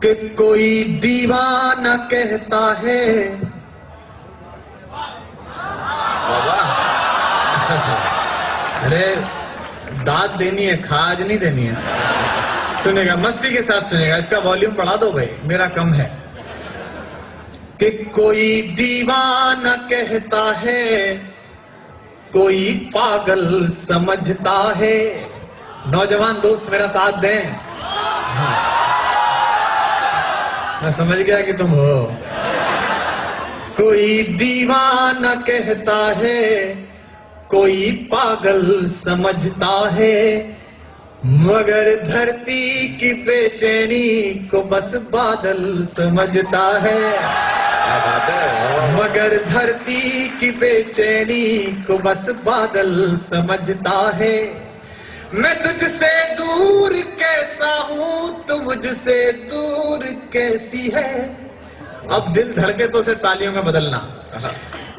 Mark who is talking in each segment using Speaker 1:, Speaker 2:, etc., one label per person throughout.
Speaker 1: कि कोई दीवाना कहता है। अरे दाद देनी है, खाज नहीं देनी है। सुनेगा, मस्ती के साथ सुनेगा। इसका वॉल्यूम बढ़ा दो भाई, मेरा कम है। कि कोई दीवाना कहता है, कोई पागल समझता है। नौजवान दोस्त मेरा साथ दें। मैं समझ गया कि तुम हो। कोई दीवाना कहता है, कोई पागल समझता है, मगर धरती की बेचैनी को बस बादल समझता है। मगर धरती की बेचैनी को बस बादल समझता है। मैं तुझसे दूर कैसा हूँ, तू मुझसे दूर कैसी है। अब दिल धड़के तो उसे तालियों में बदलना।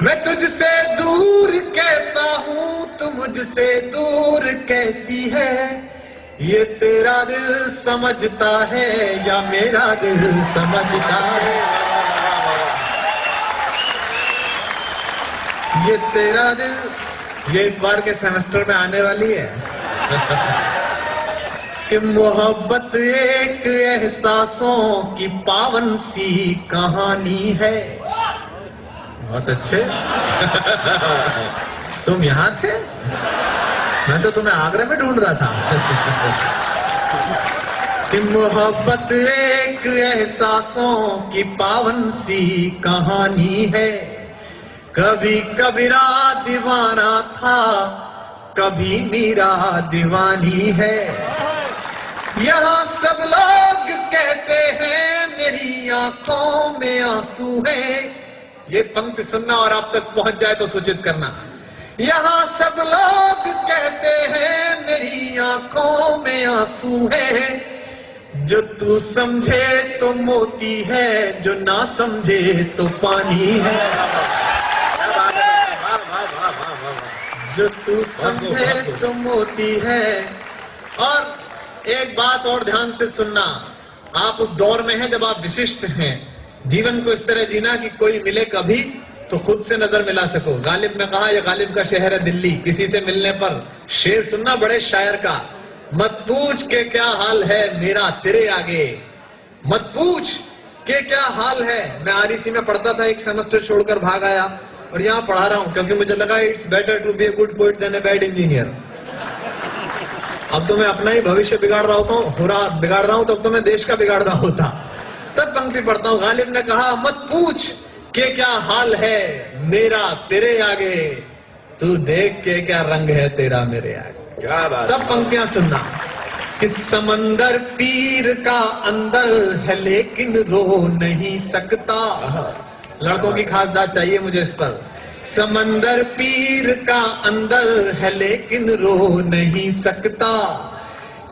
Speaker 1: मैं तुझसे दूर कैसा हूँ, तू मुझसे दूर कैसी है। ये तेरा दिल समझता है या मेरा दिल समझता है। ये तेरा दिल, ये इस बार के सेमेस्टर में आने वाली है। कि मोहब्बत एक एहसासों की पावन सी कहानी है। बहुत अच्छे। तुम यहाँ थे, मैं तो तुम्हें आगरा में ढूंढ रहा था। कि मोहब्बत एक एहसासों की पावन सी कहानी है। कभी कबीरा दीवाना था, कभी मीरा दीवानी है। यहाँ सब लोग कहते हैं मेरी आंखों में आंसू है। ये पंक्ति सुनना और आप तक पहुंच जाए तो सूचित करना। यहाँ सब लोग कहते हैं मेरी आंखों में आंसू है। जो तू समझे तो मोती है, जो ना समझे तो पानी है। जो तू समझे तो मोती है। और एक बात और ध्यान से सुनना, आप उस दौर में हैं जब आप विशिष्ट हैं। जीवन को इस तरह जीना कि कोई मिले कभी तो खुद से नजर मिला सको। गालिब ने कहा, यह गालिब का शहर है दिल्ली, किसी से मिलने पर शेर सुनना बड़े शायर का। मत पूछ के क्या हाल है मेरा तेरे आगे, मत पूछ के क्या हाल है। मैं आरईसी में पढ़ता था, एक सेमेस्टर छोड़कर भाग आया और यहाँ पढ़ा रहा हूँ क्योंकि मुझे लगा it's better to be a good poet than a bad engineer. अब तो मैं अपना ही भविष्य बिगाड़ रहा हूँ तो अब तो मैं देश का बिगाड़ रहा होता। तब पंक्ति पढ़ता हूँ। गालिब ने कहा, मत पूछ के क्या हाल है मेरा तेरे आगे, तू देख के क्या रंग है तेरा मेरे आगे। क्या बात। तब पंक्तियां सुनना कि समंदर पीर का अंदर है लेकिन रो नहीं सकता। लड़कों की खास बात चाहिए मुझे इस पर। समंदर पीर का अंदर है लेकिन रो नहीं सकता।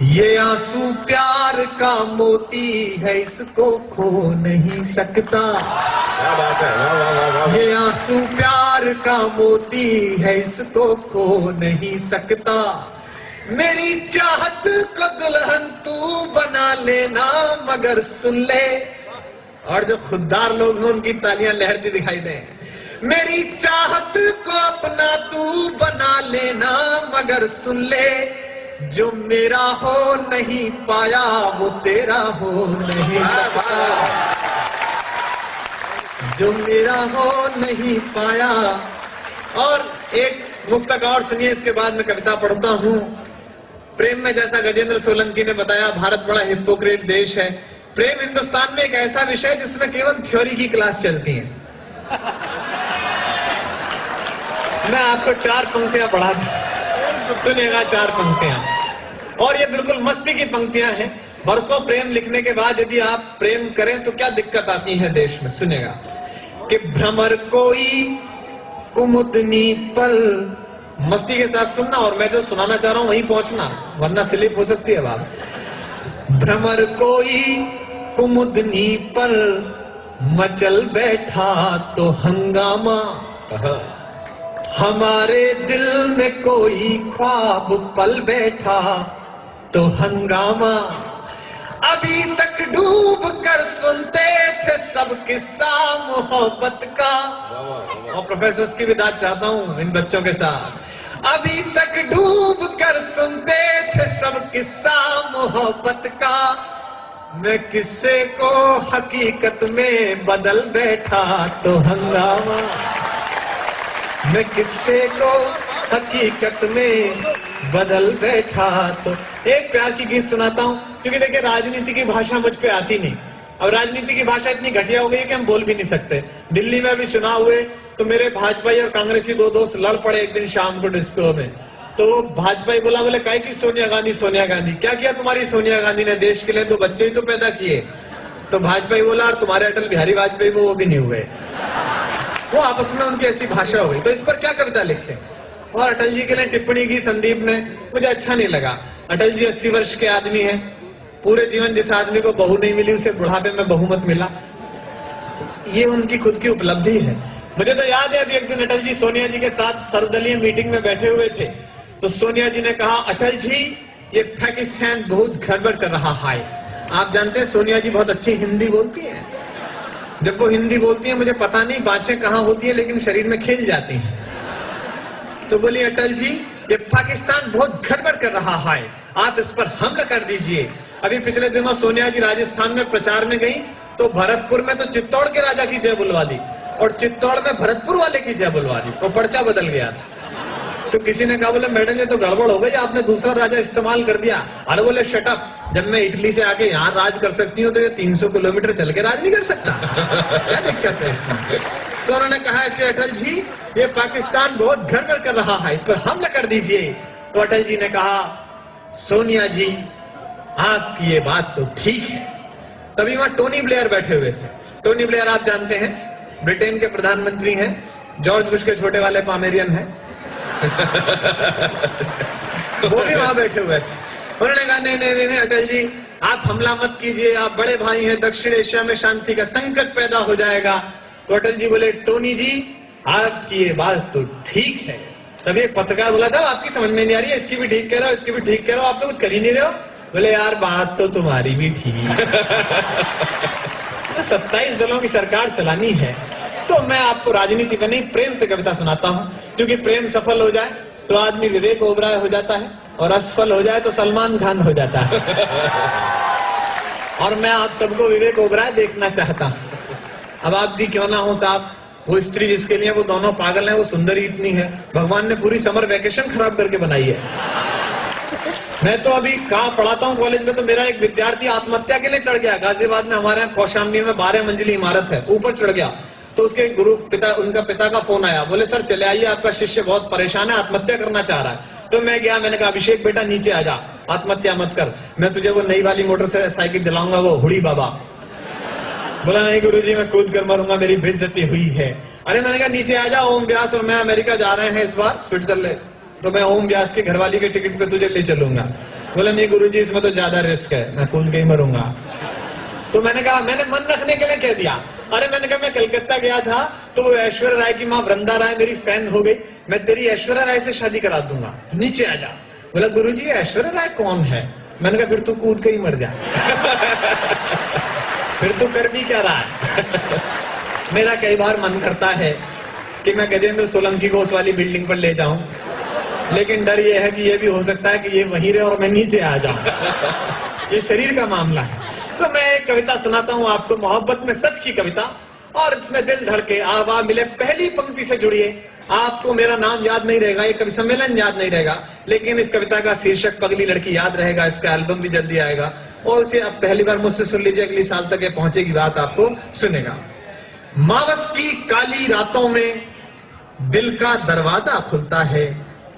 Speaker 1: ये आंसू प्यार का मोती है, इसको खो नहीं सकता। क्या बात है। ये आंसू प्यार का मोती है, इसको खो नहीं सकता। मेरी चाहत को दुल्हन तू बना लेना, मगर सुन ले। और जो खुददार लोग हैं उनकी तालियां लहरती दिखाई दें। मेरी चाहत को अपना तू बना लेना, मगर सुन ले। जो मेरा हो नहीं पाया वो तेरा हो नहीं पाया। जो मेरा हो नहीं पाया। और एक मुक्तक और सुनिए, इसके बाद मैं कविता पढ़ता हूँ। प्रेम में, जैसा गजेंद्र सोलंकी ने बताया, भारत बड़ा हिपोक्रेट देश है। प्रेम हिंदुस्तान में एक ऐसा विषय है जिसमें केवल थ्योरी की क्लास चलती है। मैं आपको 4 पंक्तियां पढ़ा दूं, सुनेगा 4 पंक्तियां। और ये बिल्कुल मस्ती की पंक्तियां हैं। बरसों प्रेम लिखने के बाद यदि आप प्रेम करें तो क्या दिक्कत आती है देश में। सुनेगा कि भ्रमर कोई कुमुदनी पर, मस्ती के साथ सुनना और मैं जो सुनाना चाह रहा हूं वहीं पहुंचना, वरना स्लिप हो सकती है बात। भ्रमर कोई कुमुदनी पर मचल बैठा तो हंगामा। हमारे दिल में कोई ख्वाब पल बैठा तो हंगामा। अभी तक डूब कर मोहब्बत का। और प्रोफेसर्स की भी दाद चाहता हूं इन बच्चों के साथ। अभी तक डूब कर सुनते थे सब किस्सा मोहब्बत का, मैं किस्से को हकीकत में बदल बैठा तो हंगामा। मैं किस्से को हकीकत में बदल बैठा तो। एक प्यार की गीत सुनाता हूं, क्योंकि देखिए राजनीति की भाषा मुझ पे आती नहीं, और राजनीति की भाषा इतनी घटिया हो गई है कि हम बोल भी नहीं सकते। दिल्ली में अभी चुनाव हुए तो मेरे भाजपाई और कांग्रेसी दो दोस्त लड़ पड़े एक दिन शाम को डिस्को में। तो भाजपाई बोले काय की सोनिया गांधी, सोनिया गांधी क्या किया तुम्हारी सोनिया गांधी ने देश के लिए? तो बच्चे ही तो पैदा किए। तो भाजपाई बोला और तुम्हारे अटल बिहारी वाजपेयी वो भी नहीं हुए। वो आपस में उनकी ऐसी भाषा हो गई। तो इस पर क्या कविता लिखे? और अटल जी के लिए टिप्पणी की संदीप ने, मुझे अच्छा नहीं लगा। अटल जी 80 वर्ष के आदमी हैं, पूरे जीवन जिस आदमी को बहू नहीं मिली उसे बुढ़ापे में बहुमत मिला, ये उनकी खुद की उपलब्धि है। मुझे तो याद है अभी एक दिन अटल जी सोनिया जी के साथ सर्वदलीय मीटिंग में बैठे हुए थे, तो सोनिया जी ने कहा अटल जी ये पाकिस्तान बहुत गड़बड़ कर रहा है। आप जानते हैं सोनिया जी बहुत अच्छी हिंदी बोलती हैं। जब वो हिंदी बोलती है मुझे पता नहीं बातें कहां होती है लेकिन शरीर में खिल जाती हैं। तो बोली अटल जी ये पाकिस्तान बहुत गड़बड़ कर रहा है, आप इस पर हमला कर दीजिए। अभी पिछले दिनों सोनिया जी राजस्थान में प्रचार में गई तो भरतपुर में तो चित्तौड़ के राजा की जय बुलवा दी और चित्तौड़ में भरतपुर वाले की जय बुलवा दी। वो पर्चा बदल गया था। तो किसी ने कहा बोले मैडम ये तो गड़बड़ हो गई, आपने दूसरा राजा इस्तेमाल कर दिया। अरे बोले शटअप, जब मैं इटली से आके यहाँ राज कर सकती हूँ तो ये 300 किलोमीटर चल के राज नहीं कर सकता? क्या दिक्कत है इसमें? तो उन्होंने कहा कि अटल जी ये पाकिस्तान बहुत गड़बड़ कर रहा है, इस पर हमला कर दीजिए। तो अटल जी ने कहा सोनिया जी आपकी ये बात तो ठीक है। तभी वहां टोनी ब्लेयर बैठे हुए थे। टोनी ब्लेयर आप जानते हैं ब्रिटेन के प्रधानमंत्री हैं, जॉर्ज बुश के छोटे वाले पामेरियन हैं। वो भी वहां बैठे हुए थे। उन्होंने कहा नहीं अटल जी आप हमला मत कीजिए, आप बड़े भाई हैं, दक्षिण एशिया में शांति का संकट पैदा हो जाएगा। तो अटल जी बोले टोनी जी आपकी ये बात तो ठीक है। तभी एक पत्रकार बोला था आपकी समझ में नहीं आ रही है, इसकी भी ठीक कह रहे हो, इसकी भी ठीक कह रहे हो, आप तो कुछ कर ही नहीं रहे हो। बोले यार बात तो तुम्हारी भी ठीक। तो 27 दलों की सरकार चलानी है तो मैं आपको राजनीति पे नहीं प्रेम पे कविता सुनाता हूं, क्योंकि प्रेम सफल हो जाए तो आदमी विवेक ओबराय हो जाता है और असफल हो जाए तो सलमान खान हो जाता है। और मैं आप सबको विवेक ओबराय देखना चाहता हूं। अब आप भी क्यों ना हो साहब, वो स्त्री जिसके लिए वो दोनों पागल हैं वो सुंदरी इतनी है, भगवान ने पूरी समर वैकेशन खराब करके बनाई है। मैं तो अभी कहाँ पढ़ाता हूँ कॉलेज में, तो मेरा एक विद्यार्थी आत्महत्या के लिए चढ़ गया। गाजियाबाद में हमारे यहाँ कौशाम्बी में 12 मंजिली इमारत है, ऊपर चढ़ गया। तो उसके गुरु पिता, उनका पिता का फोन आया, बोले सर चले आइए आपका शिष्य बहुत परेशान है, आत्महत्या करना चाह रहा है। तो मैं गया, मैंने कहा अभिषेक बेटा नीचे आ जा, आत्महत्या मत कर, मैं तुझे वो नई वाली मोटरसाइकिल दिलाऊंगा, वो हुड़ी बाबा। बोला नहीं गुरुजी मैं कूद कर मरूंगा, मेरी बेइज्जती हुई है। अरे मैंने कहा नीचे आ जा, ओम व्यास और मैं अमेरिका जा रहे हैं इस बार स्विट्जरलैंड, तो मैं ओम व्यास की घरवाली के टिकट पे तुझे ले चलूंगा। बोला नहीं गुरुजी इसमें तो ज्यादा रिस्क है, मैं कूद के ही मरूंगा। तो मैंने कहा, मैंने मन रखने के लिए कह दिया। अरे मैंने कहा मैं कलकत्ता गया था तो वो ऐश्वर्या राय की माँ वृंदा राय मेरी फैन हो गई, मैं तेरी ऐश्वर्या राय से शादी करा दूंगा, नीचे आ जा। बोला गुरुजी ऐश्वर्या राय कौन है? मैंने कहा फिर तू कूद के ही मर जा। फिर तू कर भी क्या रहा है? मेरा कई बार मन करता है कि मैं गजेंद्र सोलंकी को उस वाली बिल्डिंग पर ले जाऊं, लेकिन डर ये है कि ये भी हो सकता है कि ये वहीं रहे और मैं नीचे आ जाऊं। ये शरीर का मामला है। तो मैं एक कविता सुनाता हूं आपको, मोहब्बत में सच की कविता, और इसमें दिल धड़के आवा मिले। पहली पंक्ति से जुड़िए, आपको मेरा नाम याद नहीं रहेगा, ये कवि सम्मेलन याद नहीं रहेगा, लेकिन इस कविता का शीर्षक पगली लड़की याद रहेगा। इसका एल्बम भी जल्दी आएगा और इसे आप पहली बार मुझसे सुन लीजिए, अगली साल तक ये पहुंचेगी बात आपको सुनेगा। मावस की काली रातों में दिल का दरवाजा खुलता है।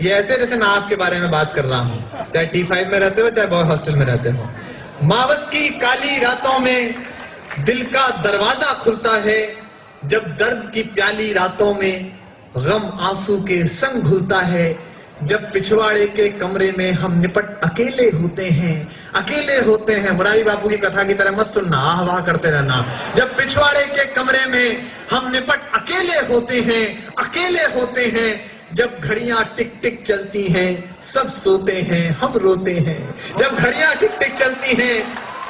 Speaker 1: ये ऐसे जैसे मैं आपके बारे में बात कर रहा हूं, चाहे T5 में रहते हो चाहे बॉय हॉस्टल में रहते हो। मावस की काली रातों में दिल का दरवाजा खुलता है, जब दर्द की प्याली रातों में गम आंसू के संग घुलता है, जब पिछवाड़े के कमरे में हम निपट अकेले होते हैं, अकेले होते हैं। मुरारी बापू की कथा की तरह मत सुनना, आह वाह करते रहना। जब पिछवाड़े के कमरे में हम निपट अकेले होते हैं, अकेले होते हैं, जब घड़ियां टिक टिक चलती हैं सब सोते हैं हम रोते हैं। जब घड़ियां टिक टिक चलती हैं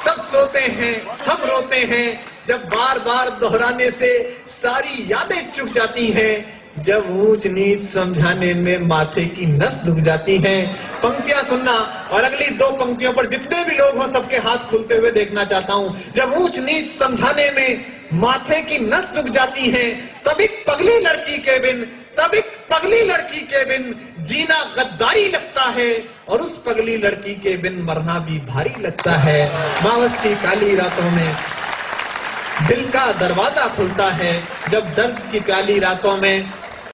Speaker 1: सब सोते हैं हम रोते हैं, जब बार बार दोहराने से सारी यादें चुक जाती हैं, जब ऊंच नीच समझाने में माथे की नस दुख जाती हैं। पंक्तियां सुनना और अगली दो पंक्तियों पर जितने भी लोग हों सबके हाथ खुलते हुए देखना चाहता हूं। जब ऊंच नीच समझाने में माथे की नस दुख जाती है, तब एक पगली लड़की के बिन, तब एक पगली लड़की के बिन जीना गद्दारी लगता है, और उस पगली लड़की के बिन मरना भी भारी लगता है। मावस की काली रातों में दिल का दरवाजा खुलता है, जब दर्द की काली रातों में